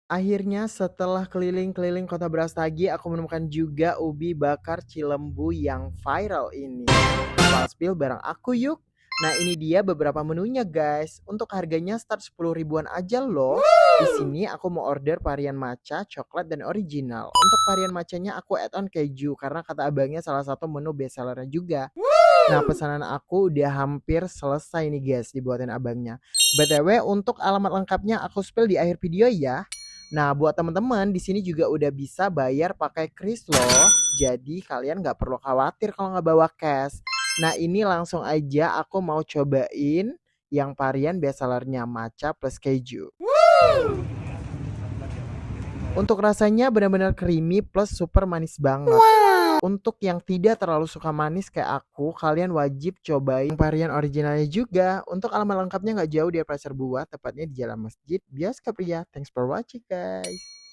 Akhirnya setelah keliling-keliling kota Brastagi, aku menemukan juga ubi bakar Cilembu yang viral ini. Pas spill bareng aku yuk. Nah ini dia beberapa menunya guys. Untuk harganya start 10 ribuan aja loh. Di sini aku mau order varian matcha, coklat, dan original. Untuk varian matchanya aku add on keju karena kata abangnya salah satu menu best sellernya juga. Nah pesanan aku udah hampir selesai nih guys dibuatin abangnya. BTW untuk alamat lengkapnya aku spill di akhir video ya. Nah, buat teman-teman di sini juga udah bisa bayar pakai kris loh. Jadi kalian nggak perlu khawatir kalau nggak bawa cash. Nah, ini langsung aja aku mau cobain yang varian bestsellernya matcha plus keju. Untuk rasanya benar-benar creamy plus super manis banget. Untuk yang tidak terlalu suka manis kayak aku, kalian wajib cobain varian originalnya juga. Untuk alamat lengkapnya nggak jauh dari Pasar Buah, tepatnya di Jalan Masjid Bios Kapria. Thanks for watching guys.